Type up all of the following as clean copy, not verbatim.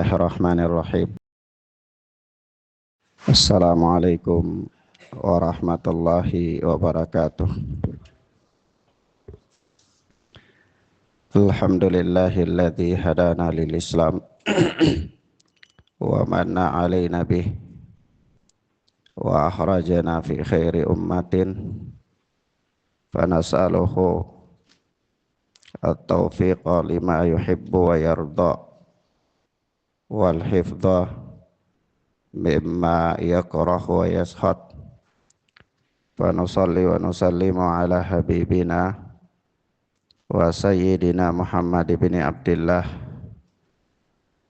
Bismillahirrahmanirrahim. Assalamualaikum warahmatullahi wabarakatuh. Alhamdulillahilladzi hadana lil Islam wa manna alaina bih wa akhrajana fi khairi ummatin fanas'aluhu at-taufiqa lima yuhibbu wa yarda wal hifdha mimma yakrahu wa yashad. Fa nusalli wa nusallimu ala habibina wa sayyidina Muhammad ibn Abdullah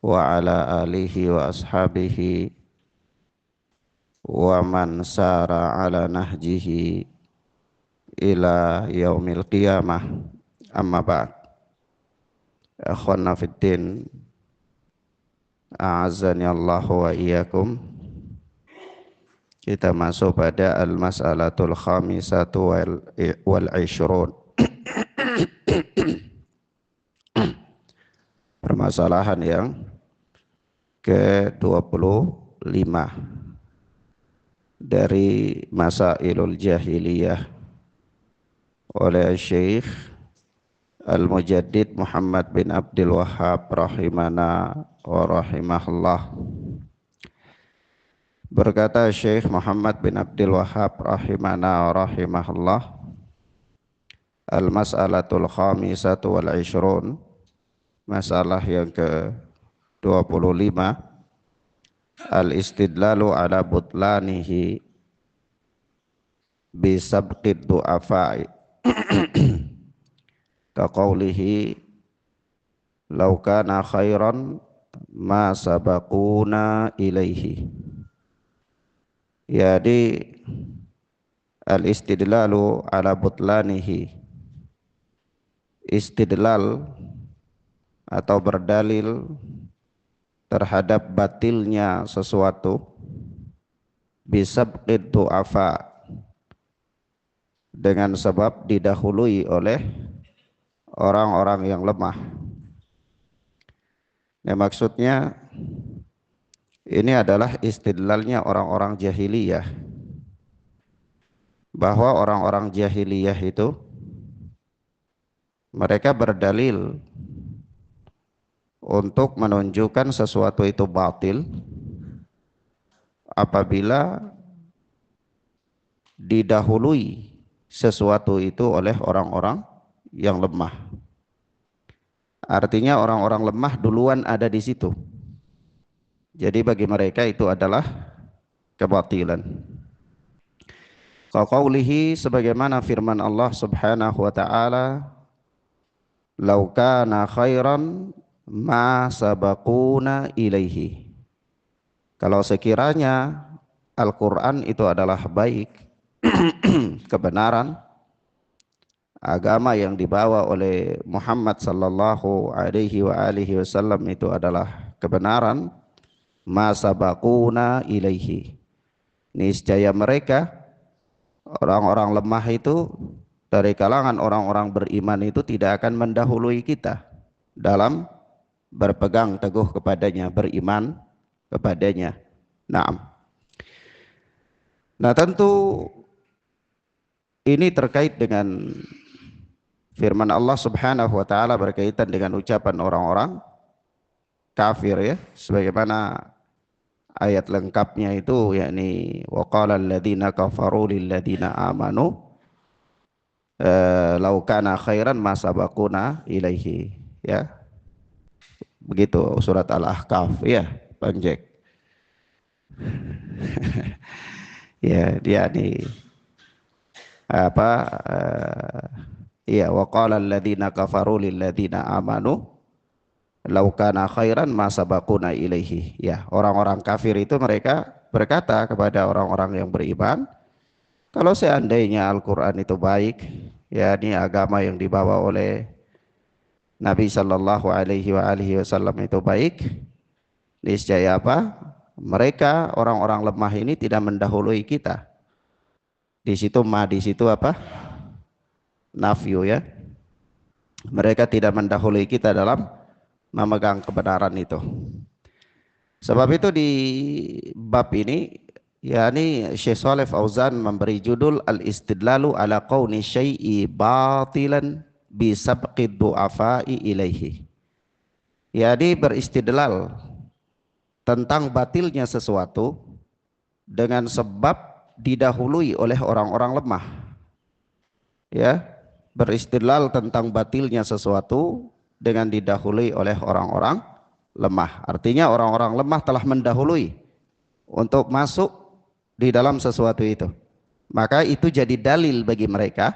wa ala alihi wa ashabihi wa man sara ala nahjihi ila yaumil qiyamah. Amma ba'd. Akhwana fiddin, a'azzani Allah wa iyyakum. Kita masuk pada al-mas'alatul khamisatu wal ishrun. Permasalahan yang ke-25 dari Masailul Jahiliyah oleh Syekh Al-Mujaddid Muhammad bin Abdul Wahhab rahimana wa rahimahullah. Berkata Syekh Muhammad bin Abdul Wahhab rahimana wa rahimahullah, al-mas'alatul khamisatu wal ishrun, masalah yang ke-25, al-istidlalu ala butlanihi bisabqid du'afa'i kaqaulihi law kana khairan ma sabaquna ilaihi. Jadi al-istidlalu ala butlanihi, istidlal atau berdalil terhadap batilnya sesuatu, bisabqid du'afa, dengan sebab didahului oleh orang-orang yang lemah. Nah, maksudnya ini adalah istidlalnya orang-orang jahiliyah, bahwa orang-orang jahiliyah itu mereka berdalil untuk menunjukkan sesuatu itu batil apabila didahului sesuatu itu oleh orang-orang yang lemah. Artinya orang-orang lemah duluan ada di situ. Jadi bagi mereka itu adalah kebatilan. Qaulihi, sebagaimana firman Allah Subhanahu wa taala, "Lau kana khairan ma sabaquna ilaihi." Kalau sekiranya Al-Qur'an itu adalah baik, kebenaran, agama yang dibawa oleh Muhammad sallallahu alaihi wa alihi wasallam itu adalah kebenaran, ma sabaquna ilaihi, niscaya mereka orang-orang lemah itu dari kalangan orang-orang beriman itu tidak akan mendahului kita dalam berpegang teguh kepadanya, beriman kepadanya. Nah, tentu ini terkait dengan firman Allah Subhanahu wa taala berkaitan dengan ucapan orang-orang kafir, ya, sebagaimana ayat lengkapnya itu, yakni wa qala alladziina kafaru lil ladziina amanu law kana khairan ma sabaquna ilaihi, ya. Begitu surat Al-Ahqaf, ya, Bang Jack. Ya, dia nih ya, wa qala alladziina kafaru lil ladziina amanu law kana khairan ma sabaquna ilaihi. Ya, orang-orang kafir itu mereka berkata kepada orang-orang yang beriman, kalau seandainya Al-Qur'an itu baik, ya, ini agama yang dibawa oleh Nabi sallallahu alaihi wa alihi wasallam itu baik, niscaya apa? Mereka orang-orang lemah ini tidak mendahului kita. Di situ di situ apa? Nafyu, ya. Mereka tidak mendahului kita dalam memegang kebenaran itu. Sebab itu di bab ini yakni Syekh Shalih Fauzan memberi judul Al-Istidlalu ala qauni syai'i batilan bi sabqi du'afai ilaihi. Jadi beristidlal tentang batilnya sesuatu dengan sebab didahului oleh orang-orang lemah. Ya, beristidlal tentang batilnya sesuatu dengan didahului oleh orang-orang lemah. Artinya orang-orang lemah telah mendahului untuk masuk di dalam sesuatu itu. Maka itu jadi dalil bagi mereka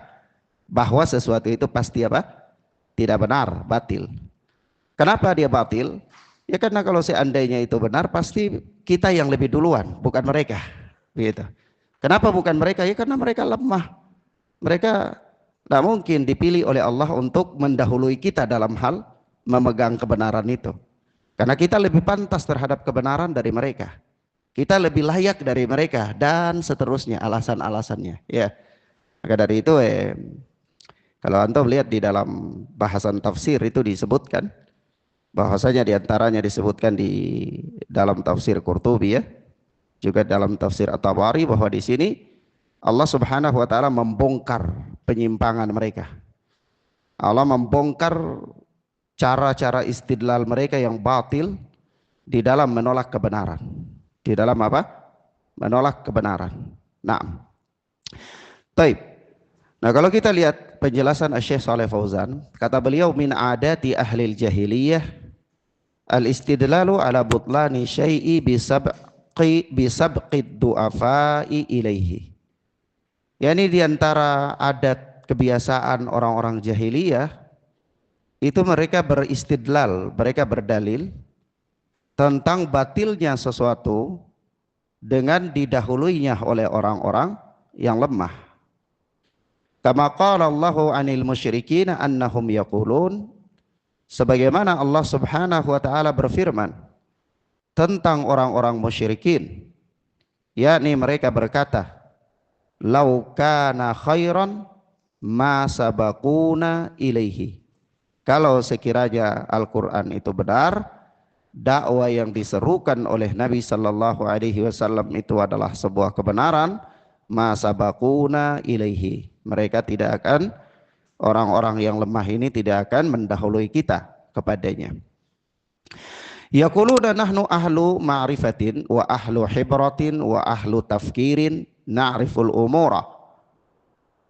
bahwa sesuatu itu pasti apa? Tidak benar, batil. Kenapa dia batil? Ya karena kalau seandainya itu benar pasti kita yang lebih duluan, bukan mereka. Gitu. Kenapa bukan mereka? Ya karena mereka lemah. Mereka tidak mungkin dipilih oleh Allah untuk mendahului kita dalam hal memegang kebenaran itu. Karena kita lebih pantas terhadap kebenaran dari mereka. Kita lebih layak dari mereka dan seterusnya alasan-alasannya. Ya. Maka dari itu kalau antum lihat di dalam bahasan tafsir itu disebutkan bahwasanya diantaranya disebutkan di dalam tafsir Qurtubi ya, juga dalam tafsir At-Tabari bahwa di sini Allah Subhanahu wa taala membongkar penyimpangan mereka. Allah membongkar cara-cara istidlal mereka yang batil di dalam menolak kebenaran. Di dalam apa? Menolak kebenaran. Nah, baik. Nah, kalau kita lihat penjelasan Syekh Shalih Fauzan, kata beliau min adati ahli jahiliyah al-istidlalu ala butlani syai'i bisabqi du'afai ilaihi. Yani diantara adat kebiasaan orang-orang jahiliyah itu mereka beristidlal, mereka berdalil tentang batilnya sesuatu dengan didahuluinya oleh orang-orang yang lemah. Kama qala Allahu 'anil musyrikin annahum yaqulun, sebagaimana Allah Subhanahu wa taala berfirman tentang orang-orang musyrikin, yakni mereka berkata, "Lau kana khairan ma sabaquna ilaihi." Kalau sekiranya Al-Qur'an itu benar, dakwah yang diserukan oleh Nabi sallallahu alaihi wasallam itu adalah sebuah kebenaran, ma sabaquna ilaihi. Mereka tidak akan, orang-orang yang lemah ini tidak akan mendahului kita kepadanya. Yaquluna nahnu ahlu ma'rifatin wa ahlu hibratin wa ahlu tafkirin na'riful umura.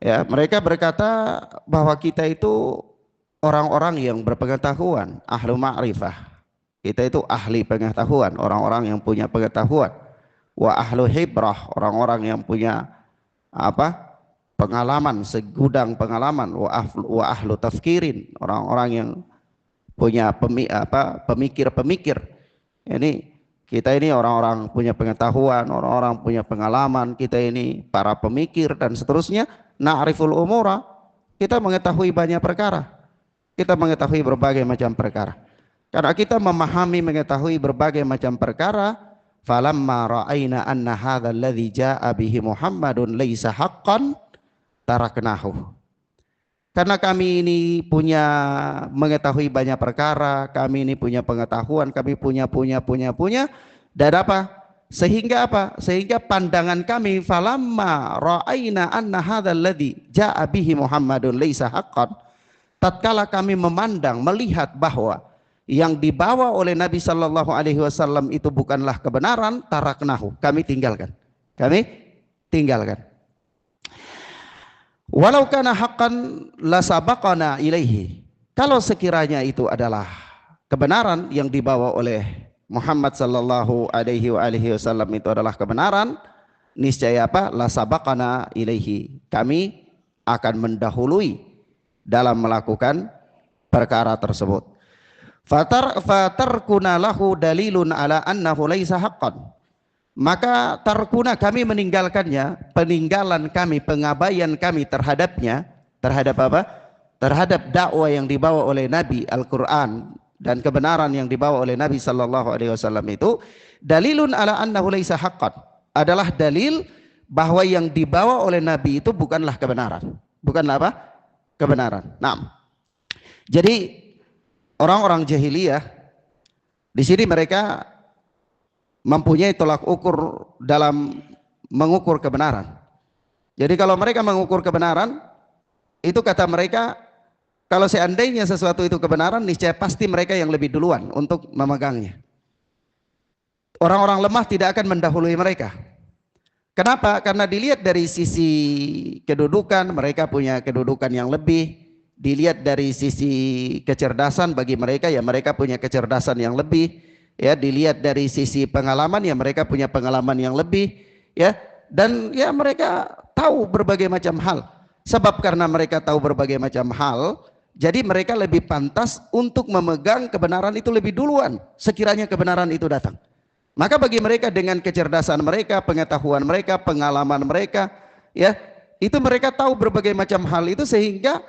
Ya, mereka berkata bahwa kita itu orang-orang yang berpengetahuan, ahlu ma'rifah. Kita itu ahli pengetahuan, orang-orang yang punya pengetahuan. Wa ahlu hibrah, orang-orang yang punya apa? Pengalaman, segudang pengalaman. Wa ahlu tafkirin, orang-orang yang punya pemikir-pemikir. Ini kita ini orang-orang punya pengetahuan, orang-orang punya pengalaman, kita ini para pemikir dan seterusnya. Na'riful umura, kita mengetahui banyak perkara. Kita mengetahui berbagai macam perkara. Karena kita memahami, mengetahui berbagai macam perkara, falamma ra'aina anna hadzal ladzi jaa'a bihi Muhammadun laisa haqqan taraknahu. Karena kami ini punya mengetahui banyak perkara, kami ini punya pengetahuan, kami punya dan apa? Sehingga apa? Sehingga pandangan kami falamma ra'aina anna hadzal ladzi jaa'a bihi Muhammadun laisa haqqan, tatkala kami memandang, melihat bahwa yang dibawa oleh Nabi Sallallahu Alaihi Wasallam itu bukanlah kebenaran, taraknahu, kami tinggalkan. Walau kana haqqan lasabaqana ilaihi. Kalau sekiranya itu adalah kebenaran yang dibawa oleh Muhammad Sallallahu Alaihi Wasallam itu adalah kebenaran, niscaya apa? Lasabaqana ilaihi. Kami akan mendahului dalam melakukan perkara tersebut. Fatarkuna lahu dalilun ala annahu laisa haqqan. Maka tarkuna, kami meninggalkannya, peninggalan kami, pengabaian kami terhadapnya, terhadap apa? Terhadap dakwah yang dibawa oleh Nabi, Al-Quran dan kebenaran yang dibawa oleh Nabi Sallallahu Alaihi Wasallam itu, dalilun ala annahu laisa haqqan, adalah dalil bahwa yang dibawa oleh Nabi itu bukanlah kebenaran, bukanlah apa? Kebenaran. Nah, jadi orang-orang jahiliyah di sini mereka mempunyai tolak ukur dalam mengukur kebenaran. Jadi kalau mereka mengukur kebenaran, itu kata mereka, kalau seandainya sesuatu itu kebenaran, niscaya pasti mereka yang lebih duluan untuk memegangnya. Orang-orang lemah tidak akan mendahului mereka. Kenapa? Karena dilihat dari sisi kedudukan, mereka punya kedudukan yang lebih. Dilihat dari sisi kecerdasan, bagi mereka ya mereka punya kecerdasan yang lebih. Ya, dilihat dari sisi pengalaman ya mereka punya pengalaman yang lebih. Ya, dan ya mereka tahu berbagai macam hal. Sebab karena mereka tahu berbagai macam hal, jadi mereka lebih pantas untuk memegang kebenaran itu lebih duluan sekiranya kebenaran itu datang. Maka bagi mereka dengan kecerdasan mereka, pengetahuan mereka, pengalaman mereka, ya, itu mereka tahu berbagai macam hal itu, sehingga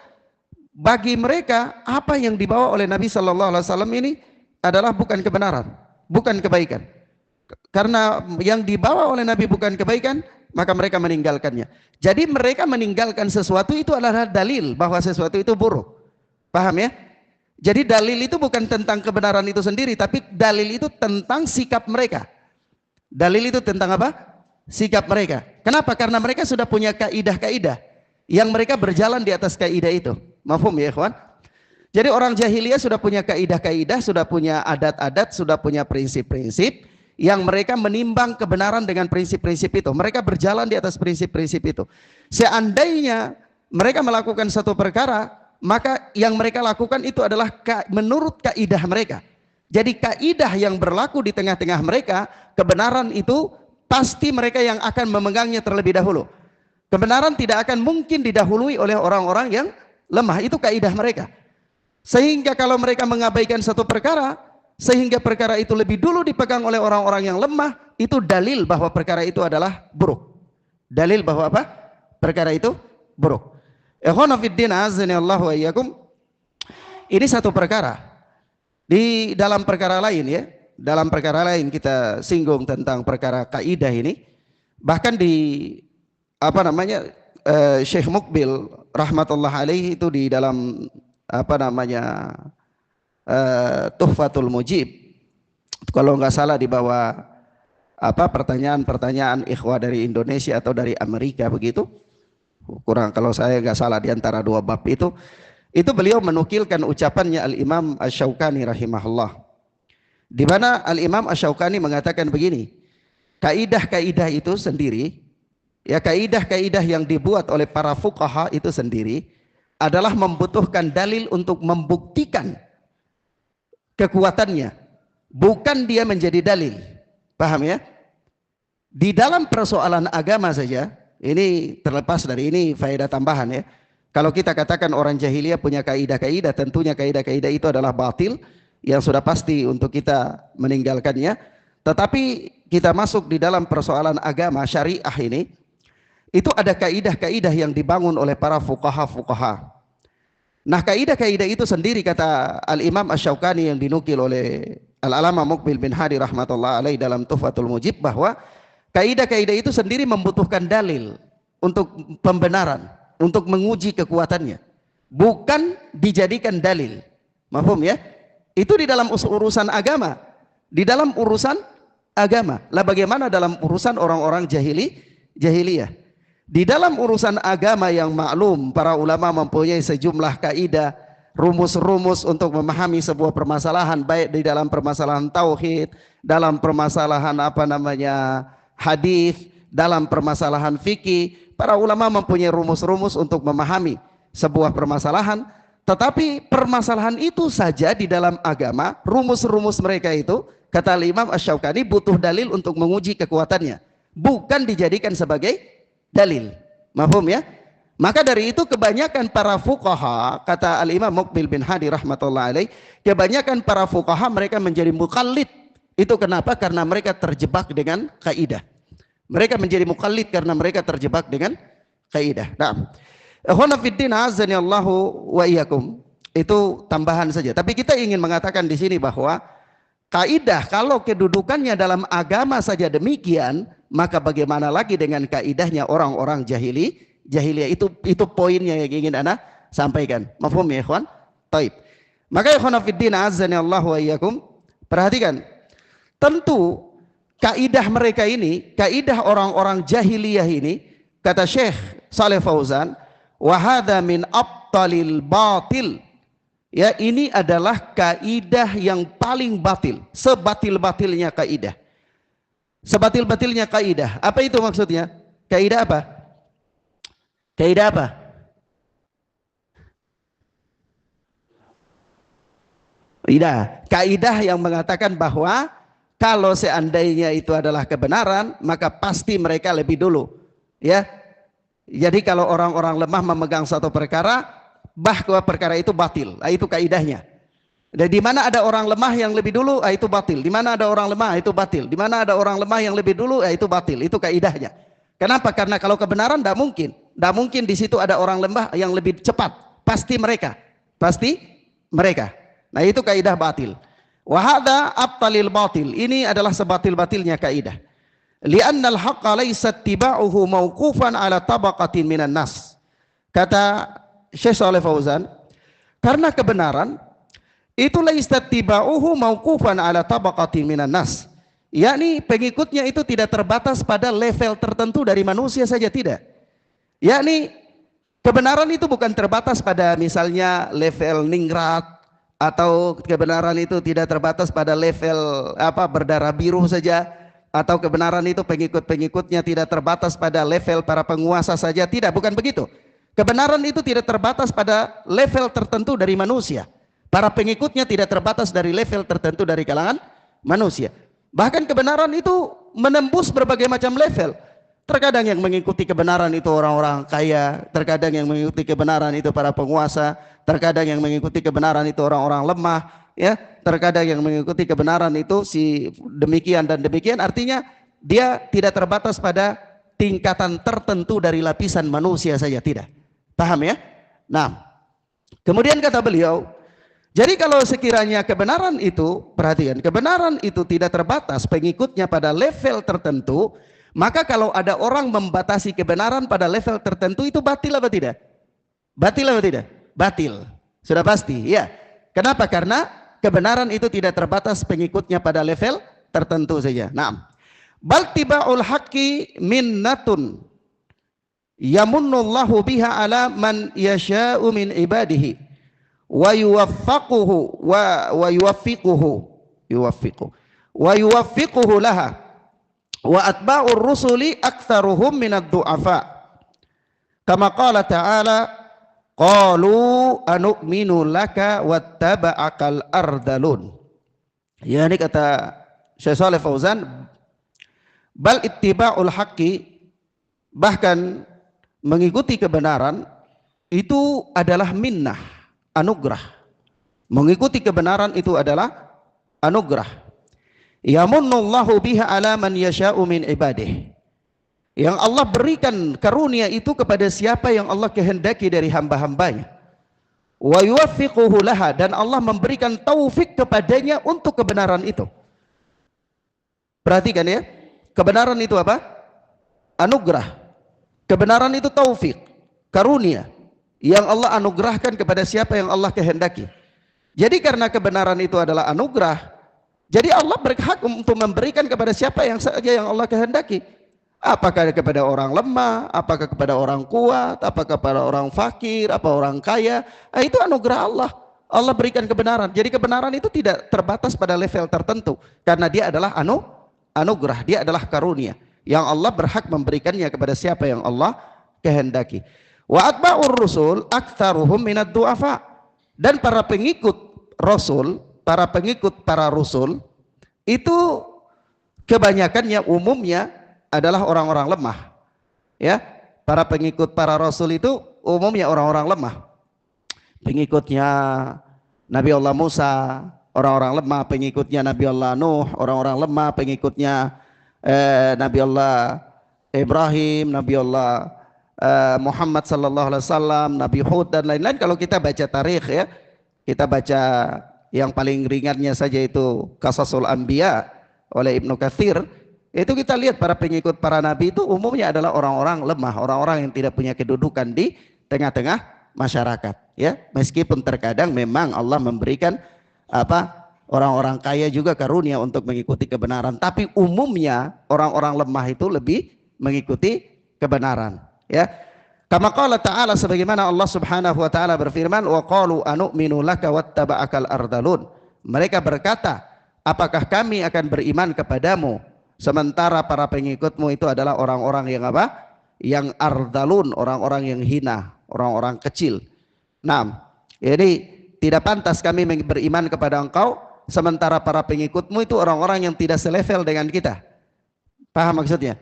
bagi mereka apa yang dibawa oleh Nabi Shallallahu Alaihi Wasallam ini adalah bukan kebenaran, bukan kebaikan. Karena yang dibawa oleh Nabi bukan kebaikan, maka mereka meninggalkannya. Jadi mereka meninggalkan sesuatu itu adalah dalil bahwa sesuatu itu buruk. Paham ya? Jadi dalil itu bukan tentang kebenaran itu sendiri, tapi dalil itu tentang sikap mereka. Dalil itu tentang apa? Sikap mereka. Kenapa? Karena mereka sudah punya kaidah-kaidah yang mereka berjalan di atas kaidah itu. Mafhum ya, ikhwan? Jadi orang jahiliyah sudah punya kaidah-kaidah, sudah punya adat-adat, sudah punya prinsip-prinsip yang mereka menimbang kebenaran dengan prinsip-prinsip itu. Mereka berjalan di atas prinsip-prinsip itu. Seandainya mereka melakukan satu perkara, maka yang mereka lakukan itu adalah menurut kaidah mereka. Jadi kaidah yang berlaku di tengah-tengah mereka, kebenaran itu pasti mereka yang akan memegangnya terlebih dahulu. Kebenaran tidak akan mungkin didahului oleh orang-orang yang lemah. Itu kaidah mereka. Sehingga kalau mereka mengabaikan satu perkara, sehingga perkara itu lebih dulu dipegang oleh orang-orang yang lemah, itu dalil bahwa perkara itu adalah buruk. Dalil bahwa apa? Perkara itu buruk. Ikhwanafiddin azanillahu wa iyyakum. Ini satu perkara. Di dalam perkara lain ya, dalam perkara lain kita singgung tentang perkara kaidah ini. Bahkan di apa namanya, Syekh Mukbil rahmatullah alaihi itu di dalam apa namanya, Tuhfatul Mujib, kalau nggak salah di bawah apa pertanyaan-pertanyaan ikhwah dari Indonesia atau dari Amerika begitu, kurang kalau saya nggak salah di antara dua bab itu beliau menukilkan ucapannya Al-Imam Asy-Syaukani rahimahullah, di mana Al-Imam Asy-Syaukani mengatakan begini, kaidah-kaidah itu sendiri, ya kaidah-kaidah yang dibuat oleh para fuqaha itu sendiri adalah membutuhkan dalil untuk membuktikan kekuatannya, bukan dia menjadi dalil. Paham ya? Di dalam persoalan agama saja, ini terlepas dari ini faedah tambahan ya. Kalau kita katakan orang jahiliyah punya kaidah-kaidah, tentunya kaidah-kaidah itu adalah batil, yang sudah pasti untuk kita meninggalkannya. Tetapi kita masuk di dalam persoalan agama syariah ini, itu ada kaidah-kaidah yang dibangun oleh para fuqaha-fuqaha. Nah kaidah-kaidah itu sendiri kata Al-Imam Asy-Syaukani yang dinukil oleh Al-Alama Mukbil bin Hadi rahmatullah alaih dalam Tuhfatul Mujib, bahwa kaidah-kaidah itu sendiri membutuhkan dalil untuk pembenaran, untuk menguji kekuatannya, bukan dijadikan dalil. Mafhum ya? Itu di dalam urusan agama. Di dalam urusan agama. Lah bagaimana dalam urusan orang-orang jahiliyah? Di dalam urusan agama yang maklum, para ulama mempunyai sejumlah kaidah, rumus-rumus untuk memahami sebuah permasalahan, baik di dalam permasalahan tauhid, dalam permasalahan apa namanya hadis, dalam permasalahan fikih. Para ulama mempunyai rumus-rumus untuk memahami sebuah permasalahan. Tetapi permasalahan itu saja di dalam agama, rumus-rumus mereka itu, kata Imam Asy-Syaukani, butuh dalil untuk menguji kekuatannya, bukan dijadikan sebagai dalil. Mafhum ya? Maka dari itu kebanyakan para fuqaha, kata Al-Imam Mukbil bin Hadi rahmatullah alaih, kebanyakan para fuqaha mereka menjadi muqallid. Itu kenapa? Karena mereka terjebak dengan kaidah. Mereka menjadi muqallid karena mereka terjebak dengan kaidah. Nah, ikhwan fiddin azanillahu wa iyyakum. Itu tambahan saja. Tapi kita ingin mengatakan di sini bahwa kaidah kalau kedudukannya dalam agama saja demikian, maka bagaimana lagi dengan kaidahnya orang-orang jahiliyah? Itu poinnya yang ingin ana sampaikan. Mafhum ya ikhwan? Taib. Maka ikhwan fiddin azanillahu wa iyyakum, perhatikan. Tentu kaidah mereka ini, kaidah orang-orang jahiliyah ini, kata Syekh Saleh Fauzan, wa hadza min abtalil batil. Ya, ini adalah kaidah yang paling batil, sebatil-batilnya kaidah. Sebatil-batilnya kaidah. Apa itu maksudnya? Kaidah apa? Kaidah apa? Kaidah yang mengatakan bahwa kalau seandainya itu adalah kebenaran, maka pasti mereka lebih dulu. Ya. Jadi kalau orang-orang lemah memegang satu perkara, bahwa perkara itu batil, itu kaidahnya. Dan di mana ada orang lemah yang lebih dulu, itu batil. Di mana ada orang lemah, itu batil. Di mana ada orang lemah yang lebih dulu, itu batil. Itu kaidahnya. Kenapa? Karena kalau kebenaran tidak mungkin. Tidak mungkin di situ ada orang lemah yang lebih cepat. Pasti mereka. Pasti mereka. Nah itu kaidah batil. Wahada abtalil batil. Ini adalah sebatil-batilnya kaidah. Li'annal haqqa laysa ittiba'uhu mauqufan ala tabaqatin minan nas. Kata Syekh Saleh Fauzan, karena kebenaran itu laysa ittiba'uhu mauqufan ala tabaqatin minan nas. Yakni pengikutnya itu tidak terbatas pada level tertentu dari manusia saja, tidak. Yakni kebenaran itu bukan terbatas pada misalnya level ningrat, atau kebenaran itu tidak terbatas pada level berdarah biru saja, atau kebenaran itu pengikut-pengikutnya tidak terbatas pada level para penguasa saja, tidak, bukan begitu. Kebenaran itu tidak terbatas pada level tertentu dari manusia. Para pengikutnya tidak terbatas dari level tertentu dari kalangan manusia. Bahkan kebenaran itu menembus berbagai macam level. Terkadang yang mengikuti kebenaran itu orang-orang kaya, terkadang yang mengikuti kebenaran itu para penguasa, terkadang yang mengikuti kebenaran itu orang-orang lemah, ya, terkadang yang mengikuti kebenaran itu si demikian dan demikian. Artinya dia tidak terbatas pada tingkatan tertentu dari lapisan manusia saja, tidak. Paham ya? Nah, kemudian kata beliau, jadi kalau sekiranya kebenaran itu, perhatikan, kebenaran itu tidak terbatas pengikutnya pada level tertentu, maka kalau ada orang membatasi kebenaran pada level tertentu itu batil apa tidak? Batil apa tidak? Batil. Sudah pasti, ya. Kenapa? Karena kebenaran itu tidak terbatas pengikutnya pada level tertentu saja. Nah, bal tiba'ul haqqi minnatun yamunnullahu biha ala man yasha'u min ibadihi wa yuwaffiquhu wa yuwaffiquhu laha wa atba'ur rusuli aktsaruhum minad du'afa kama qala ta'ala qalu anu'minu laka wattaba'akal ardalun. Ya, ini kata Syekh Saleh Fauzan, bal ittiba'ul haqqi, bahkan mengikuti kebenaran itu adalah minnah, anugerah. Mengikuti kebenaran itu adalah anugerah. Yamunnullahu biha ala man yasha'u min ibadih. Yang Allah berikan karunia itu kepada siapa yang Allah kehendaki dari hamba-hambanya. Wa yuwaffiquhu laha, dan Allah memberikan taufik kepadanya untuk kebenaran itu. Perhatikan ya, kebenaran itu apa? Anugerah. Kebenaran itu taufik, karunia yang Allah anugerahkan kepada siapa yang Allah kehendaki. Jadi karena kebenaran itu adalah anugerah, jadi Allah berhak untuk memberikan kepada siapa yang saja yang Allah kehendaki. Apakah kepada orang lemah, apakah kepada orang kuat, apakah kepada orang fakir, apa orang kaya, itu anugerah Allah. Allah berikan kebenaran. Jadi kebenaran itu tidak terbatas pada level tertentu, karena dia adalah anugerah, dia adalah karunia yang Allah berhak memberikannya kepada siapa yang Allah kehendaki. Wa atba'ur rusul aktsaruhum minad du'afa, dan para pengikut rasul, para pengikut para rasul itu kebanyakannya umumnya adalah orang-orang lemah. Ya, para pengikut para rasul itu umumnya orang-orang lemah. Pengikutnya Nabi Allah Musa, orang-orang lemah. Pengikutnya Nabi Allah Nuh, orang-orang lemah. Pengikutnya Nabi Allah Ibrahim, Nabi Allah Muhammad sallallahu alaihi wasallam, Nabi Hud dan lain-lain. Kalau kita baca tarikh ya, kita baca yang paling ringannya saja itu Qasasul Anbiya oleh Ibnu Katsir, itu kita lihat para pengikut para nabi itu umumnya adalah orang-orang lemah, orang-orang yang tidak punya kedudukan di tengah-tengah masyarakat ya. Meskipun terkadang memang Allah memberikan Orang-orang kaya juga karunia untuk mengikuti kebenaran, tapi umumnya orang-orang lemah itu lebih mengikuti kebenaran. Ya, kama qala ta'ala, sebagaimana Allah Subhanahu wa taala berfirman, wa qalu anu'minu laka wattaba'akal ardalun. Mereka berkata, apakah kami akan beriman kepadamu sementara para pengikutmu itu adalah orang-orang yang apa? Yang ardalun, orang-orang yang hina, orang-orang kecil. Nah, jadi tidak pantas kami beriman kepada engkau sementara para pengikutmu itu orang-orang yang tidak selevel dengan kita. Paham maksudnya?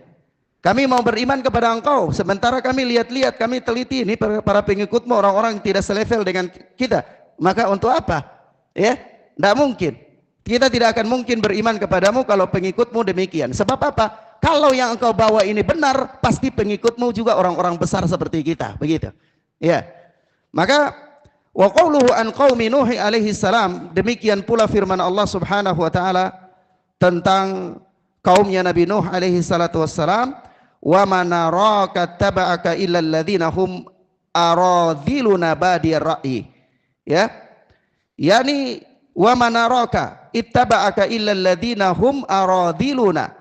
Kami mau beriman kepada engkau sementara kami lihat-lihat, kami teliti ini para pengikutmu orang-orang yang tidak selevel dengan kita. Maka untuk apa? Ya, tidak mungkin. Kita tidak akan mungkin beriman kepadamu kalau pengikutmu demikian. Sebab apa? Kalau yang engkau bawa ini benar, pasti pengikutmu juga orang-orang besar seperti kita. Begitu. Ya. Maka wa qauluhu an qaumi Nuh alaihi salam, demikian pula firman Allah Subhanahu wa taala tentang kaumnya Nabi Nuh alaihi salatu wassalam, wa manaraka taba'aka illa alladhina hum aradhiluna badiyar ra'yi. Ya. Yani wa manaraka ittaba'aka illa alladhina hum aradhiluna.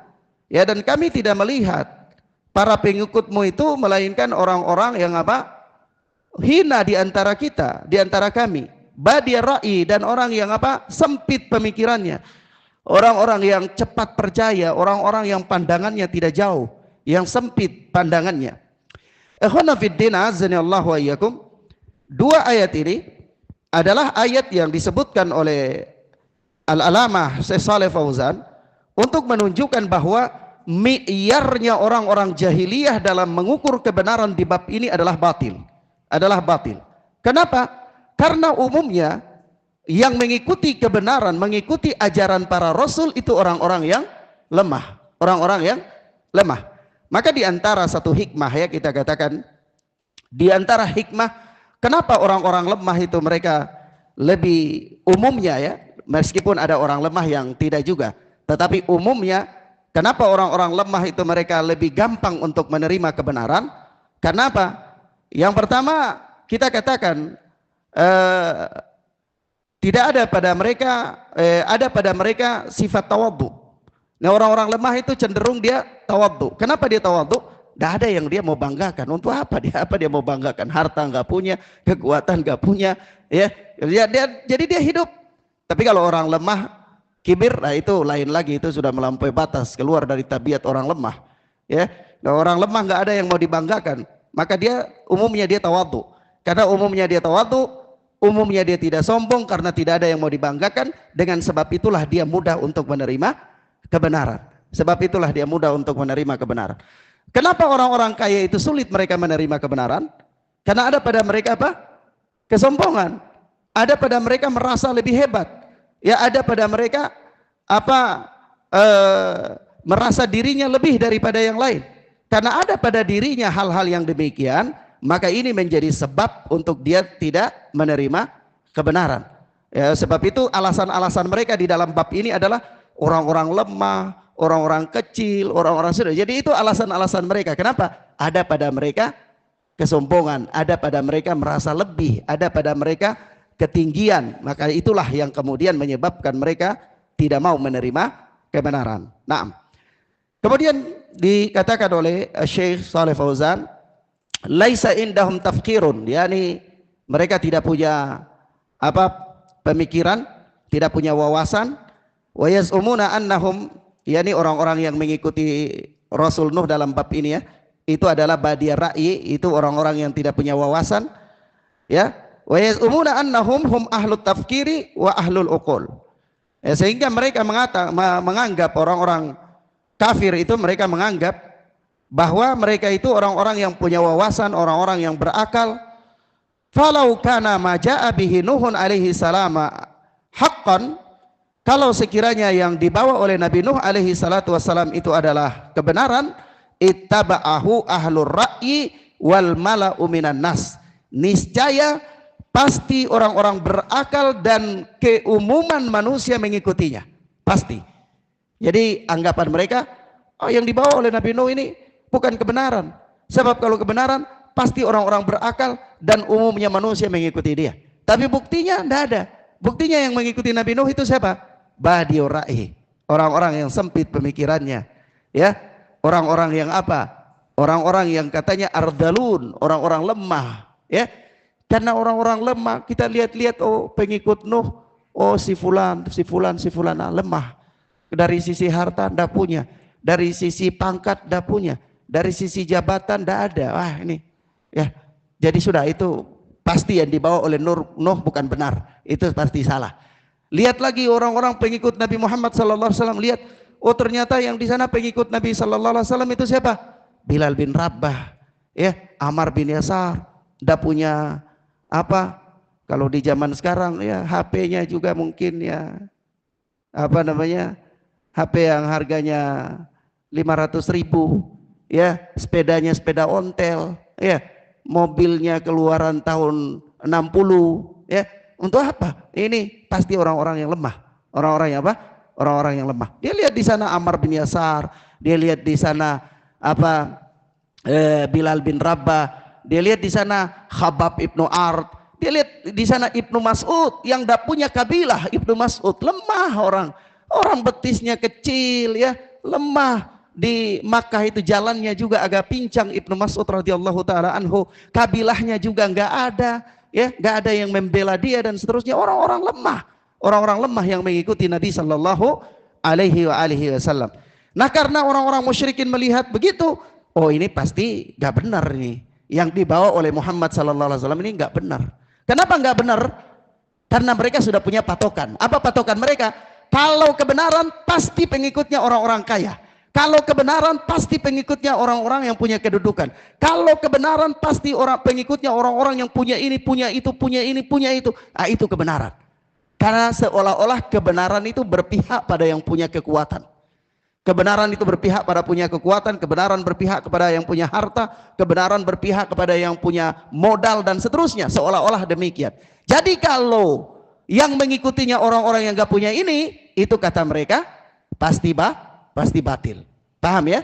Ya, dan kami tidak melihat para pengikutmu itu melainkan orang-orang yang apa? Hina di antara kita, di antara kami. Badiyar ra'yi, dan orang yang apa? Sempit pemikirannya. Orang-orang yang cepat percaya, orang-orang yang pandangannya tidak jauh, yang sempit pandangannya. Ikhwana fiddin azani Allah wa iyyakum. Dua ayat ini adalah ayat yang disebutkan oleh Al-Alamah Syekh Shalih Fauzan untuk menunjukkan bahwa mi'yarnya orang-orang jahiliyah dalam mengukur kebenaran di bab ini adalah batil. Kenapa? Karena umumnya yang mengikuti kebenaran, mengikuti ajaran para rasul itu orang-orang yang lemah, Maka di antara satu hikmah, ya kita katakan, di antara hikmah kenapa orang-orang lemah itu mereka lebih umumnya, ya, meskipun ada orang lemah yang tidak juga, tetapi umumnya kenapa orang-orang lemah itu mereka lebih gampang untuk menerima kebenaran? Kenapa? Yang pertama, kita katakan tidak ada pada mereka sifat tawadhu. Nah, orang-orang lemah itu cenderung dia tawadhu. Kenapa dia tawadhu? Tidak ada yang dia mau banggakan. Untuk apa dia mau banggakan? Harta nggak punya, kekuatan nggak punya, ya. Jadi dia hidup. Tapi kalau orang lemah, kibir, nah itu lain lagi, itu sudah melampaui batas, keluar dari tabiat orang lemah. Ya, nah, orang lemah nggak ada yang mau dibanggakan. Maka dia umumnya dia tawadhu. Karena umumnya dia tawadhu, umumnya dia tidak sombong karena tidak ada yang mau dibanggakan. Dengan sebab itulah dia mudah untuk menerima kebenaran. Kenapa orang-orang kaya itu sulit mereka menerima kebenaran? Karena ada pada mereka apa? Kesombongan. Ada pada mereka merasa lebih hebat. Ya, ada pada mereka apa? Merasa dirinya lebih daripada yang lain. Karena ada pada dirinya hal-hal yang demikian, maka ini menjadi sebab untuk dia tidak menerima kebenaran. Ya, sebab itu alasan-alasan mereka di dalam bab ini adalah orang-orang lemah, orang-orang kecil, orang-orang sudah. Jadi itu alasan-alasan mereka. Kenapa? Ada pada mereka kesombongan, ada pada mereka merasa lebih, ada pada mereka ketinggian. Maka itulah yang kemudian menyebabkan mereka tidak mau menerima kebenaran. Nah, kemudian dikatakan oleh Syekh Shalih Fauzan, laisa indahum tafkirun, yakni mereka tidak punya apa? Pemikiran, tidak punya wawasan. Wa yaz'umuna annahum, yakni orang-orang yang mengikuti Rasul Nuh dalam bab ini, ya, itu adalah badiyar ra'yi, itu orang-orang yang tidak punya wawasan, ya. Wa yaz'umuna annahum hum ahlut tafkiri wa ahlul uqul. Ya, sehingga mereka menganggap orang-orang kafir itu, mereka menganggap bahwa mereka itu orang-orang yang punya wawasan, orang-orang yang berakal. Falau kana ma jaa bihi Nuhun alaihi salam haqqan, kalau sekiranya yang dibawa oleh Nabi Nuh alaihi salatu wassalam itu adalah kebenaran, ittaba'ahu ahlur ra'yi wal mala'u minan nas, niscaya pasti orang-orang berakal dan keumuman manusia mengikutinya, pasti. Jadi anggapan mereka, oh, yang dibawa oleh Nabi Nuh ini bukan kebenaran. Sebab kalau kebenaran pasti orang-orang berakal dan umumnya manusia mengikuti dia. Tapi buktinya tidak ada. Buktinya yang mengikuti Nabi Nuh itu siapa? badiur ra'i, orang-orang yang sempit pemikirannya, ya, orang-orang yang apa? Orang-orang yang katanya ardalun, orang-orang lemah, ya. Karena orang-orang lemah, kita lihat-lihat, oh pengikut Nuh, oh si fulan, lemah. Dari sisi harta ndak punya, dari sisi pangkat ndak punya, dari sisi jabatan ndak ada. Wah ini, ya. Jadi sudah itu pasti yang dibawa oleh Nuh bukan benar, itu pasti salah. Lihat lagi orang-orang pengikut Nabi Muhammad SAW, lihat, oh ternyata yang di sana pengikut Nabi SAW itu siapa? Bilal bin Rabah, ya, Ammar bin Yasar, ndak punya apa? Kalau di zaman sekarang ya HP-nya juga mungkin ya apa namanya, HP yang harganya 500.000, ya, sepedanya sepeda ontel, ya, mobilnya keluaran tahun 60, ya. Untuk apa? Ini pasti orang-orang yang lemah, orang-orang yang apa? Orang-orang yang lemah. Dia lihat di sana Ammar bin Yasar, dia lihat di sana apa, Bilal bin Rabah, dia lihat di sana Khabbab ibnu Ard, dia lihat di sana Ibnu Mas'ud yang tidak punya kabilah. Ibnu Mas'ud lemah, orang betisnya kecil, ya, lemah. Di Makkah itu jalannya juga agak pincang. Ibnu Mas'ud radhiyallahu taala anhu, kabilahnya juga nggak ada, ya, nggak ada yang membela dia dan seterusnya. Orang-orang lemah yang mengikuti Nabi Shallallahu Alaihi Wasallam. Nah, karena orang-orang musyrikin melihat begitu, oh ini pasti nggak benar nih, yang dibawa oleh Muhammad Sallallahu Alaihi Wasallam ini nggak benar. Kenapa nggak benar? Karena mereka sudah punya patokan. Apa patokan mereka? Kalau kebenaran pasti pengikutnya orang-orang kaya. Kalau kebenaran pasti pengikutnya orang-orang yang punya kedudukan. Kalau kebenaran pasti pengikutnya orang-orang yang punya ini, punya itu, punya ini, punya itu. Ah, itu kebenaran. Karena seolah-olah kebenaran itu berpihak pada yang punya kekuatan. Kebenaran itu berpihak pada punya kekuatan, kebenaran berpihak kepada yang punya harta, kebenaran berpihak kepada yang punya modal dan seterusnya, seolah-olah demikian. Jadi kalau yang mengikutinya orang-orang yang gak punya ini, itu kata mereka pasti batil. Paham ya?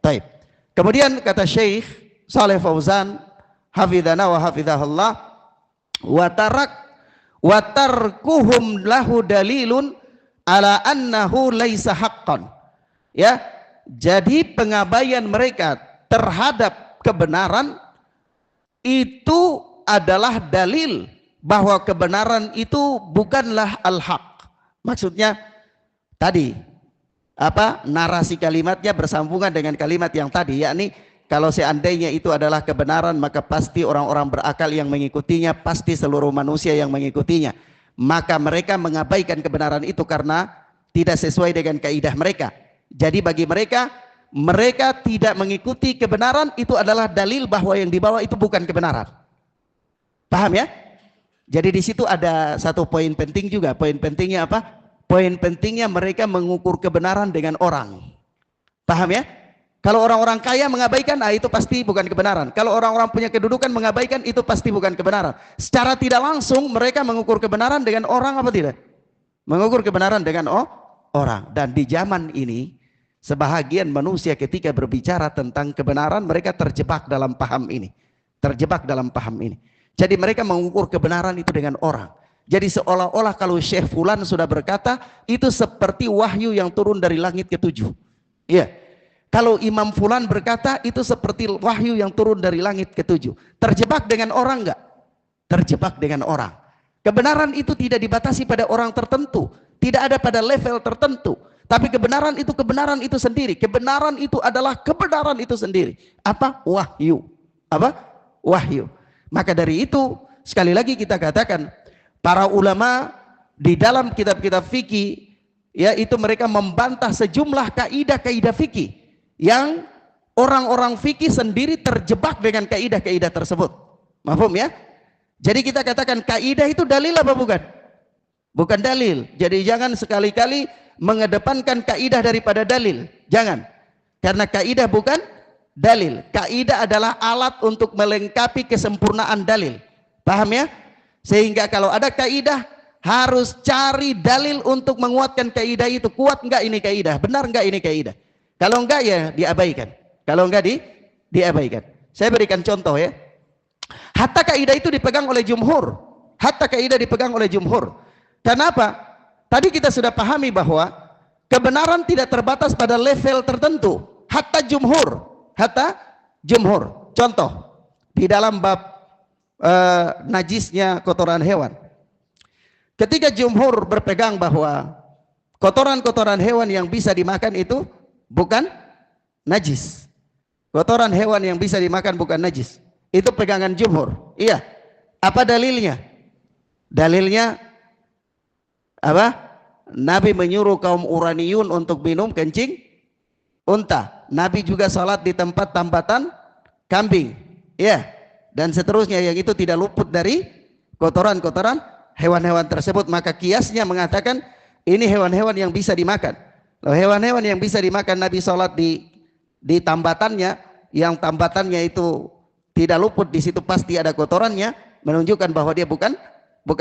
Baik. Kemudian kata Syekh Shalih Fauzan hafidhana wa hafidhahullah, wa tarkuhum lahu dalilun ala annahu laisa haqqan. Ya, jadi pengabaian mereka terhadap kebenaran itu adalah dalil bahwa kebenaran itu bukanlah al-haq. Maksudnya tadi apa, narasi kalimatnya bersambungan dengan kalimat yang tadi, yakni kalau seandainya itu adalah kebenaran, maka pasti orang-orang berakal yang mengikutinya, pasti seluruh manusia yang mengikutinya. Maka mereka mengabaikan kebenaran itu karena tidak sesuai dengan kaidah mereka. Jadi bagi mereka tidak mengikuti kebenaran itu adalah dalil bahwa yang dibawa itu bukan kebenaran. Paham ya? Jadi di situ ada satu poin penting juga. Poin pentingnya apa? Poin pentingnya mereka mengukur kebenaran dengan orang. Paham ya? Kalau orang-orang kaya mengabaikan, itu pasti bukan kebenaran. Kalau orang-orang punya kedudukan mengabaikan, itu pasti bukan kebenaran. Secara tidak langsung mereka mengukur kebenaran dengan orang apa tidak? Mengukur kebenaran dengan orang. Dan di zaman ini sebahagian manusia ketika berbicara tentang kebenaran, mereka terjebak dalam paham ini. Jadi mereka mengukur kebenaran itu dengan orang. Jadi seolah-olah kalau Syekh Fulan sudah berkata, itu seperti wahyu yang turun dari langit ke-7. Iya. Kalau Imam Fulan berkata, itu seperti wahyu yang turun dari langit ke-7. Terjebak dengan orang enggak? Terjebak dengan orang. Kebenaran itu tidak dibatasi pada orang tertentu, tidak ada pada level tertentu. Tapi kebenaran itu sendiri. Kebenaran itu adalah kebenaran itu sendiri. Apa? Wahyu. Apa? Wahyu. Maka dari itu, sekali lagi kita katakan, para ulama di dalam kitab-kitab fikih, ya, itu mereka membantah sejumlah kaidah-kaidah fikih yang orang-orang fikih sendiri terjebak dengan kaidah-kaidah tersebut. Paham ya? Jadi kita katakan kaidah itu dalil apa bukan? Bukan dalil. Jadi jangan sekali-kali mengedepankan kaidah daripada dalil. Jangan. Karena kaidah bukan dalil. Kaidah adalah alat untuk melengkapi kesempurnaan dalil. Paham ya? Sehingga kalau ada kaidah harus cari dalil untuk menguatkan kaidah itu. Kuat enggak ini kaidah? Benar enggak ini kaidah? Kalau enggak ya diabaikan. Kalau enggak diabaikan. Saya berikan contoh ya. Hatta kaidah itu dipegang oleh jumhur. Kenapa? tadi kita sudah pahami bahwa kebenaran tidak terbatas pada level tertentu. Hatta jumhur. Contoh, di dalam bab najisnya kotoran hewan. Ketika jumhur berpegang bahwa kotoran-kotoran hewan yang bisa dimakan itu bukan najis. Kotoran hewan yang bisa dimakan bukan najis. Itu pegangan jumhur. Iya. Apa dalilnya? Dalilnya apa? Nabi menyuruh kaum Uraniyun untuk minum kencing unta. Nabi juga salat di tempat tambatan kambing. Ya. Dan seterusnya yang itu tidak luput dari kotoran-kotoran hewan-hewan tersebut. Maka kiasnya mengatakan ini hewan-hewan yang bisa dimakan. Loh, hewan-hewan yang bisa dimakan Nabi salat di tambatannya, yang tambatannya itu tidak luput, di situ pasti ada kotorannya, menunjukkan bahwa dia bukan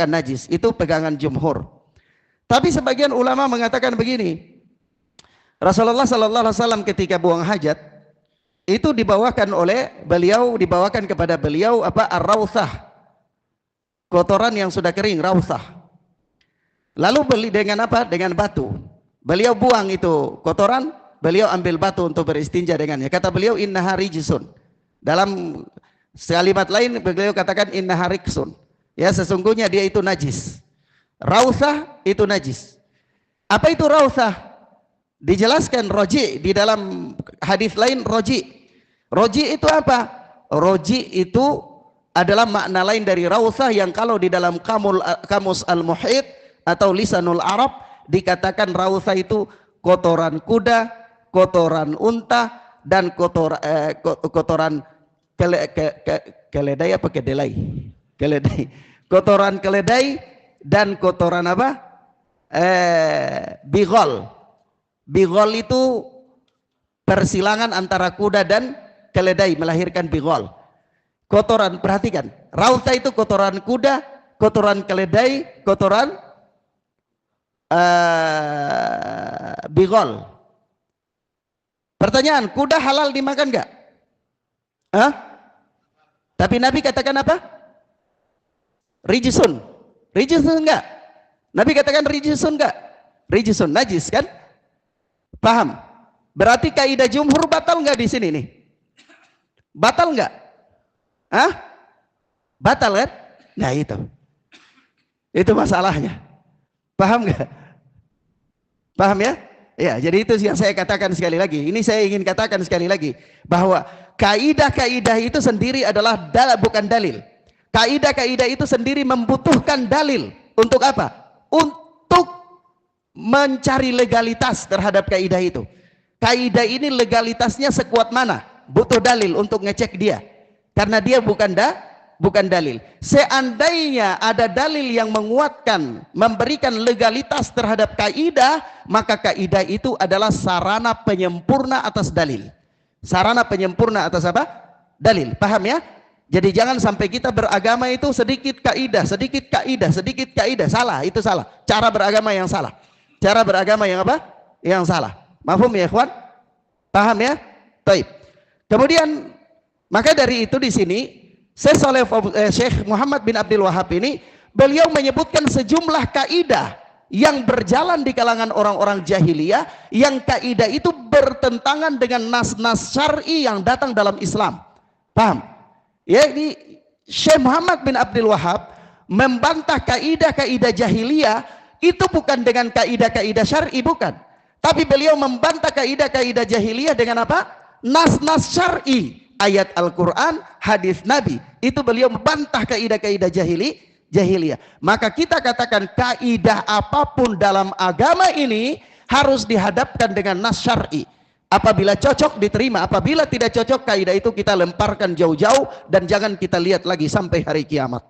najis. Itu pegangan jumhur. Tapi sebagian ulama mengatakan begini, Rasulullah sallallahu alaihi wasallam ketika buang hajat itu dibawakan kepada beliau ar-rawthah, kotoran yang sudah kering, rawthah. Lalu beli dengan apa? Dengan batu. Beliau buang itu kotoran, beliau ambil batu untuk beristinja dengannya. Kata beliau, innaha rijsun. Dalam kalimat lain beliau katakan innaha riksun. Ya, sesungguhnya dia itu najis. Rawthah itu najis. Apa itu rawthah? Dijelaskan roji di dalam hadis lain. Roji itu apa? Roji itu adalah makna lain dari rawthah yang kalau di dalam kamus al-muhit atau lisanul Arab dikatakan rawthah itu kotoran kuda, kotoran unta, dan kotoran keledai apa kedelai? Keledai. Kotoran keledai dan kotoran apa? Bigol. Bigol itu persilangan antara kuda dan keledai melahirkan bigol. Kotoran, perhatikan, rawthah itu kotoran kuda, kotoran keledai, kotoran bigol. Pertanyaan, kuda halal dimakan enggak? Hah? Tapi Nabi katakan apa? Rijsun. Rijsun enggak? Nabi katakan rijsun enggak? Rijsun, najis kan? Paham? Berarti kaidah jumhur batal enggak di sini nih? Batal enggak? Hah? Batal kan? Nah itu masalahnya. Paham enggak? Paham ya? Ya, jadi itu yang saya katakan sekali lagi. Ini saya ingin katakan sekali lagi bahwa kaidah-kaidah itu sendiri adalah bukan dalil. Kaidah-kaidah itu sendiri membutuhkan dalil. Untuk apa? Untuk mencari legalitas terhadap kaidah itu. Kaidah ini legalitasnya sekuat mana? Butuh dalil untuk ngecek dia. Karena dia bukan dalil. Seandainya ada dalil yang menguatkan, memberikan legalitas terhadap kaidah, maka kaidah itu adalah sarana penyempurna atas dalil. Sarana penyempurna atas apa? Dalil. Paham ya? Jadi jangan sampai kita beragama itu sedikit kaidah. Salah, itu salah. Cara beragama yang salah. Cara beragama yang apa? Yang salah. Mafhum ya ikhwan? Paham ya? Baik. Kemudian maka dari itu di sini Syekh Muhammad bin Abdul Wahhab ini beliau menyebutkan sejumlah kaidah yang berjalan di kalangan orang-orang jahiliyah, yang kaidah itu bertentangan dengan nas-nas syar'i yang datang dalam Islam. Paham? Ya, ini Syekh Muhammad bin Abdul Wahhab membantah kaidah-kaidah jahiliyah itu bukan dengan kaidah-kaidah syar'i, bukan. Tapi beliau membantah kaidah-kaidah jahiliyah dengan apa? Nas-nas syar'i. Ayat Al-Quran, hadis Nabi, itu beliau membantah kaidah-kaidah jahiliyah. Maka kita katakan kaidah apapun dalam agama ini harus dihadapkan dengan nas syar'i. Apabila cocok diterima, apabila tidak cocok kaidah itu kita lemparkan jauh-jauh dan jangan kita lihat lagi sampai hari kiamat.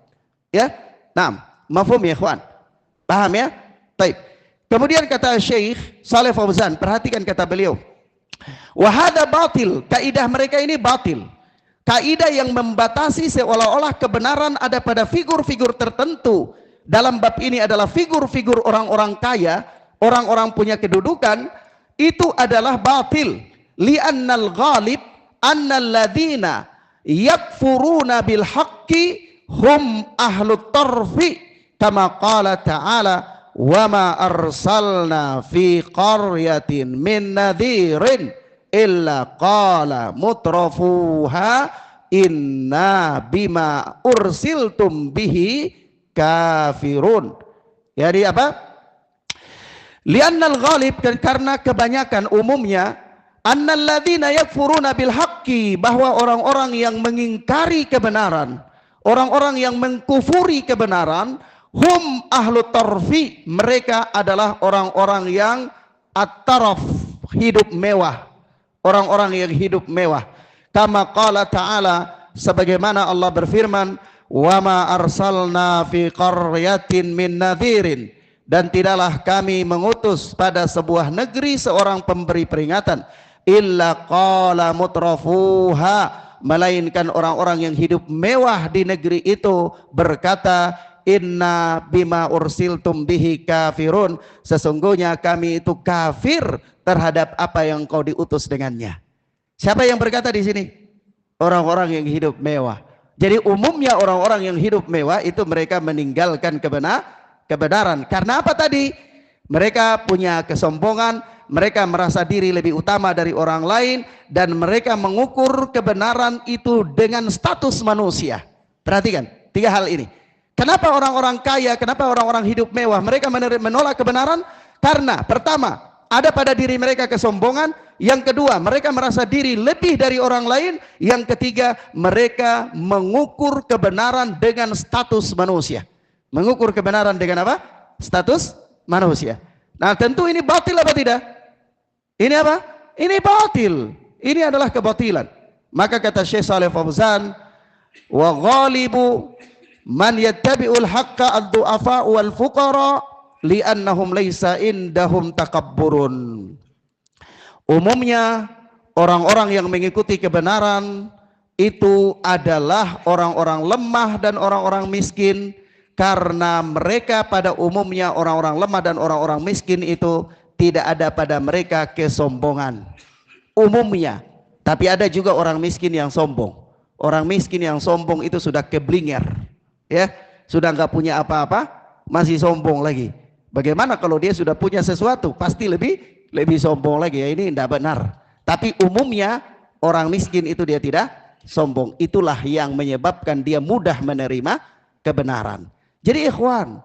Ya, nah, mafhum ya ikhwan? Paham ya? Baik. Kemudian kata Syekh Shalih Fauzan, perhatikan kata beliau. Wahada batil, kaidah mereka ini batil. Kaidah yang membatasi seolah-olah kebenaran ada pada figur-figur tertentu. Dalam bab ini adalah figur-figur orang-orang kaya, orang-orang punya kedudukan, itu adalah batil. Li'annal ghalib annal ladina yakfuruna bil haqqi hum ahlut tarfi kama qala ta'ala wa ma arsalna fi qaryatin min nadhirin illa qala mutrafuha inna bima ursiltum bihi kafirun. Jadi apa? Li'annal ghalib, karena kebanyakan umumnya, annalladzina yakfuruna bil haqqi, bahwa orang-orang yang mengingkari kebenaran, orang-orang yang mengkufuri kebenaran, hum ahlu tarfi, mereka adalah orang-orang yang at-taraf, hidup mewah, orang-orang yang hidup mewah. Kama qala ta'ala, sebagaimana Allah berfirman, wa ma arsalna fi qaryatin min nadhirin, dan tidaklah kami mengutus pada sebuah negeri seorang pemberi peringatan, illa qala mutrafuha, melainkan orang-orang yang hidup mewah di negeri itu berkata, inna bima ursiltum bihi kafirun, sesungguhnya kami itu kafir terhadap apa yang kau diutus dengannya. Siapa yang berkata di sini? Orang-orang yang hidup mewah. Jadi umumnya orang-orang yang hidup mewah itu mereka meninggalkan kebenaran. Karena apa tadi? Mereka punya kesombongan, mereka merasa diri lebih utama dari orang lain, dan mereka mengukur kebenaran itu dengan status manusia. Perhatikan, tiga hal ini. Kenapa orang-orang kaya, kenapa orang-orang hidup mewah, mereka menolak kebenaran? Karena pertama, ada pada diri mereka kesombongan. Yang kedua, mereka merasa diri lebih dari orang lain. Yang ketiga, mereka mengukur kebenaran dengan status manusia. Mengukur kebenaran dengan apa? Status manusia. Nah, tentu ini batil apa tidak? Ini apa? Ini batil. Ini adalah kebatilan. Maka kata Syekh Shalih Fauzan, wa ghalibu man yattabi'ul haqqa ad-du'afa wal fuqara li'annahum laysa indahum takabburun. Umumnya orang-orang yang mengikuti kebenaran itu adalah orang-orang lemah dan orang-orang miskin, karena mereka pada umumnya orang-orang lemah dan orang-orang miskin itu tidak ada pada mereka kesombongan umumnya. Tapi ada juga orang miskin yang sombong. Orang miskin yang sombong itu sudah keblinger, ya, sudah nggak punya apa-apa, masih sombong lagi. Bagaimana kalau dia sudah punya sesuatu? Pasti lebih sombong lagi. Ya, ini tidak benar. Tapi umumnya orang miskin itu dia tidak sombong. Itulah yang menyebabkan dia mudah menerima kebenaran. Jadi ikhwan,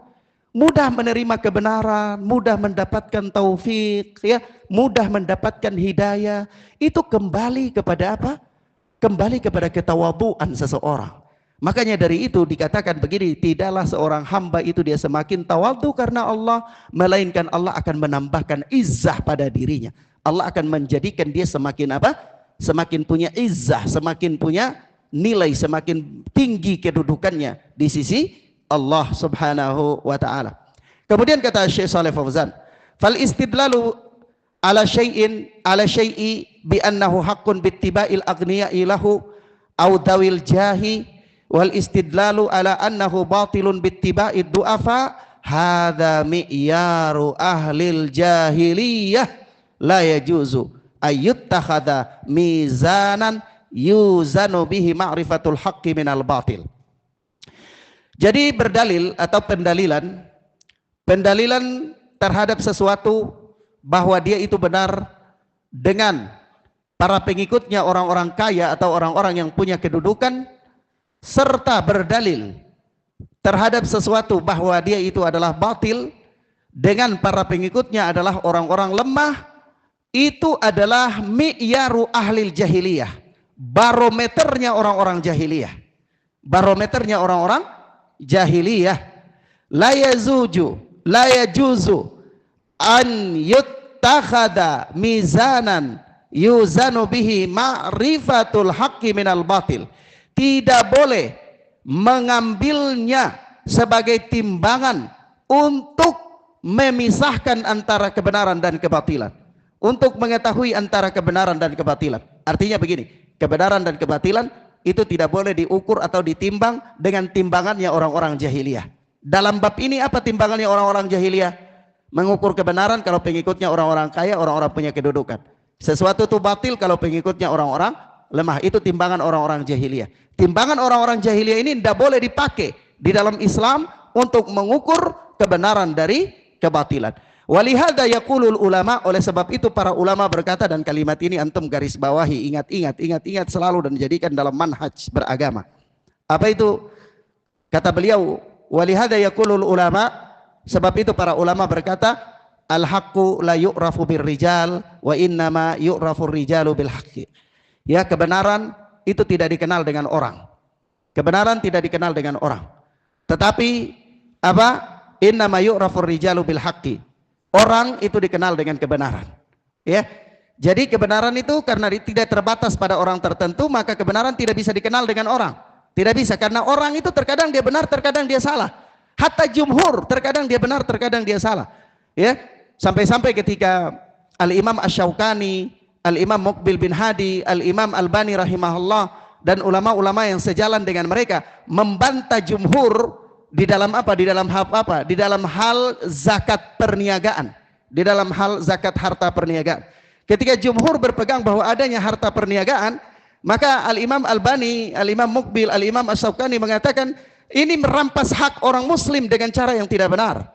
mudah menerima kebenaran, mudah mendapatkan taufik, ya, mudah mendapatkan hidayah, itu kembali kepada apa? Kembali kepada ketawaduan seseorang. Makanya dari itu dikatakan begini, tidaklah seorang hamba itu dia semakin tawadu karena Allah, melainkan Allah akan menambahkan izzah pada dirinya. Allah akan menjadikan dia semakin apa? Semakin punya izzah, semakin punya nilai, semakin tinggi kedudukannya di sisi Allah subhanahu wa ta'ala. Kemudian kata Syekh Shalih Fauzan, fal istidlalu ala syai'i bi annahu haqqun bittiba'il aghniya'i lahu aw dawil jahi wal istidlalu ala annahu batilun bittiba'id du'afa hadza mi'yaru ahlil jahiliyah la yajuzu ayyuttakhadha mizanan yuzanu bihi ma'rifatul haqqi minal batil. Jadi berdalil atau pendalilan terhadap sesuatu bahwa dia itu benar dengan para pengikutnya orang-orang kaya atau orang-orang yang punya kedudukan, serta berdalil terhadap sesuatu bahwa dia itu adalah batil dengan para pengikutnya adalah orang-orang lemah, itu adalah mi'yaru ahlil jahiliyah, barometernya orang-orang jahiliyah, barometernya orang-orang jahiliyah. La yajuzu an yuttakhadha mizanan yuzanu bihi ma'rifatul haqqi minal batil. Tidak boleh mengambilnya sebagai timbangan untuk memisahkan antara kebenaran dan kebatilan, untuk mengetahui antara kebenaran dan kebatilan. Artinya begini, kebenaran dan kebatilan itu tidak boleh diukur atau ditimbang dengan timbangannya orang-orang jahiliyah. Dalam bab ini apa timbangannya orang-orang jahiliyah? Mengukur kebenaran kalau pengikutnya orang-orang kaya, orang-orang punya kedudukan. Sesuatu itu batil kalau pengikutnya orang-orang lemah. Itu timbangan orang-orang jahiliyah. Timbangan orang-orang jahiliyah ini tidak boleh dipakai di dalam Islam untuk mengukur kebenaran dari kebatilan. Walihada yaqulul ulama, oleh sebab itu para ulama berkata, dan kalimat ini antum garis bawahi, ingat selalu dan jadikan dalam manhaj beragama. Apa itu? Kata beliau, walihada yaqulul ulama, sebab itu para ulama berkata, al-haqqu la yu'rafu birrijal wa innama yu'rafu rijalu bil haqqi. Ya, kebenaran itu tidak dikenal dengan orang. Kebenaran tidak dikenal dengan orang. Tetapi apa? Innama yu'rafu rijalu bil haqqi. Orang itu dikenal dengan kebenaran. Ya. Jadi kebenaran itu karena tidak terbatas pada orang tertentu, maka kebenaran tidak bisa dikenal dengan orang. Tidak bisa, karena orang itu terkadang dia benar, terkadang dia salah. Hatta jumhur terkadang dia benar, terkadang dia salah. Ya. Sampai-sampai ketika Al-Imam Asy-Syaukani, Al-Imam Muqbil bin Hadi, Al-Imam Albani rahimahullah dan ulama-ulama yang sejalan dengan mereka membantah jumhur di dalam apa? Di dalam hal apa? Di dalam hal zakat perniagaan. Di dalam hal zakat harta perniagaan. Ketika jumhur berpegang bahwa adanya harta perniagaan, maka Al-Imam Albani, Al-Imam Muqbil, Al-Imam Asy-Syaukani mengatakan ini merampas hak orang muslim dengan cara yang tidak benar.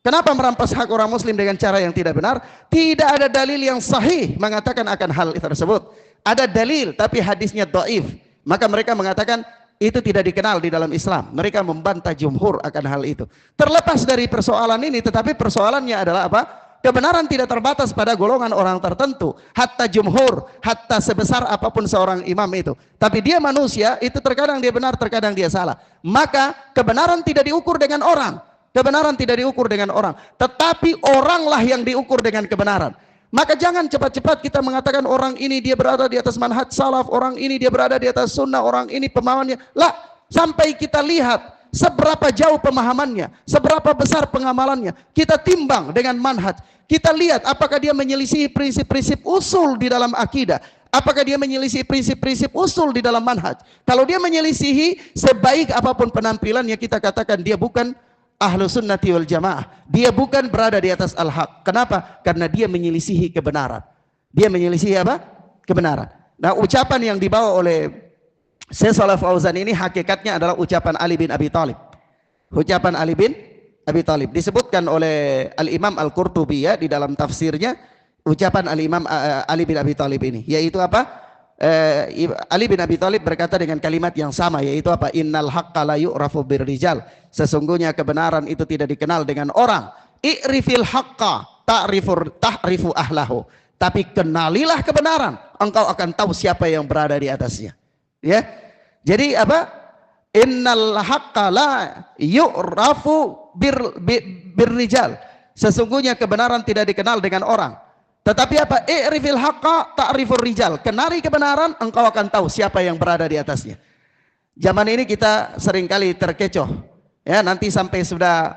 Kenapa merampas hak orang muslim dengan cara yang tidak benar? Tidak ada dalil yang sahih mengatakan akan hal tersebut. Ada dalil tapi hadisnya dhaif. Maka mereka mengatakan itu tidak dikenal di dalam Islam. Mereka membantah jumhur akan hal itu. Terlepas dari persoalan ini, tetapi persoalannya adalah apa? Kebenaran tidak terbatas pada golongan orang tertentu. Hatta jumhur, hatta sebesar apapun seorang imam itu. Tapi dia manusia, itu terkadang dia benar, terkadang dia salah. Maka kebenaran tidak diukur dengan orang. Kebenaran tidak diukur dengan orang. Tetapi oranglah yang diukur dengan kebenaran. Maka jangan cepat-cepat kita mengatakan orang ini dia berada di atas manhaj salaf, orang ini dia berada di atas sunnah, orang ini pemahamannya. Lah, sampai kita lihat seberapa jauh pemahamannya, seberapa besar pengamalannya. Kita timbang dengan manhaj. Kita lihat apakah dia menyelisihi prinsip-prinsip usul di dalam akidah. Apakah dia menyelisihi prinsip-prinsip usul di dalam manhaj. Kalau dia menyelisihi, sebaik apapun penampilannya, kita katakan dia bukan ahlu sunnati wal jamaah. Dia bukan berada di atas al-haq. Kenapa? Karena dia menyelisihi kebenaran. Dia menyelisihi apa? Kebenaran. Nah, ucapan yang dibawa oleh Syekh Shalih Fauzan ini hakikatnya adalah ucapan Ali bin Abi Thalib. Ucapan Ali bin Abi Thalib disebutkan oleh Al-Imam Al-Qurtubi ya di dalam tafsirnya, ucapan Al-Imam Ali bin Abi Thalib ini, yaitu apa? Ali bin Abi Thalib berkata dengan kalimat yang sama, yaitu apa? Innal haqqa la yu'rafu birrijal. Sesungguhnya kebenaran itu tidak dikenal dengan orang. I'rifil haqqa ta'rifu ahlahu. Tapi kenalilah kebenaran, engkau akan tahu siapa yang berada di atasnya. Ya. Jadi apa? Innal haqqa la yu'rafu birrijal. Sesungguhnya kebenaran tidak dikenal dengan orang. Tetapi apa? I'rifil haqqa ta'rifur rijal. Kenali kebenaran, engkau akan tahu siapa yang berada di atasnya. Zaman ini kita seringkali terkecoh. Ya, nanti sampai sudah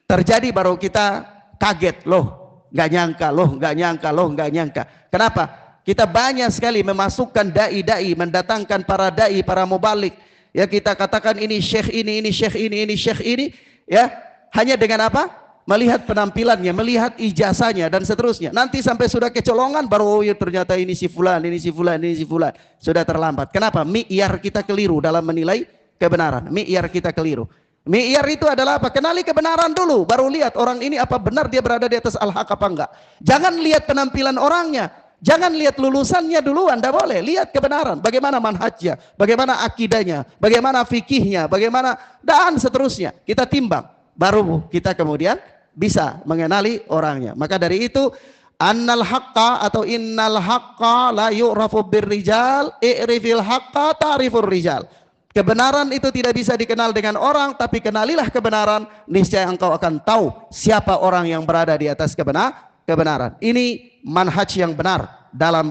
terjadi baru kita kaget, loh, nggak nyangka, loh, nggak nyangka, loh, nggak nyangka. Kenapa? Kita banyak sekali memasukkan dai-dai, mendatangkan para dai, para mubalik. Ya, kita katakan ini syekh ini syekh ini syekh ini, ya, hanya dengan apa? Melihat penampilannya, melihat ijazahnya dan seterusnya. Nanti sampai sudah kecolongan baru, oh ya ternyata ini si fulan, ini si fulan, ini si fulan. Sudah terlambat. Kenapa? Mi'yar kita keliru dalam menilai kebenaran. Mi'yar kita keliru. Mi'yar itu adalah apa? Kenali kebenaran dulu, baru lihat orang ini apa benar dia berada di atas al-haq apa enggak. Jangan lihat penampilan orangnya, jangan lihat lulusannya duluan, tidak boleh. Lihat kebenaran, bagaimana manhajnya, bagaimana akidahnya, bagaimana fikihnya, bagaimana dan seterusnya. Kita timbang, baru kita kemudian bisa mengenali orangnya. Maka dari itu, annal haqqa atau innal haqqa la yu'rafu birrijal, i'rifil haqqa ta'rifur rijal. Kebenaran itu tidak bisa dikenal dengan orang, tapi kenalilah kebenaran, niscaya engkau akan tahu siapa orang yang berada di atas kebenaran. Ini manhaj yang benar dalam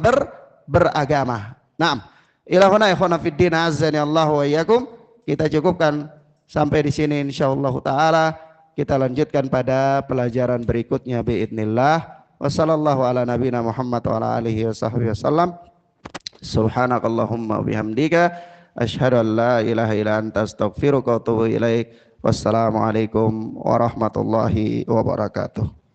beragama. Naam. Ilahuna ikhwana fiddin azani Allah wa iyyakum. Kita cukupkan sampai di sini insyaallah taala. Kita lanjutkan pada pelajaran berikutnya biidznillah. Wassallallahu ala nabiyina Muhammad wa ala alihi wasahbihi wasallam. Subhanakallahumma bihamdika asyhadu an la ilaha illa anta astaghfiruka wa atubu ilaik. Wassalamualaikum warahmatullahi wabarakatuh.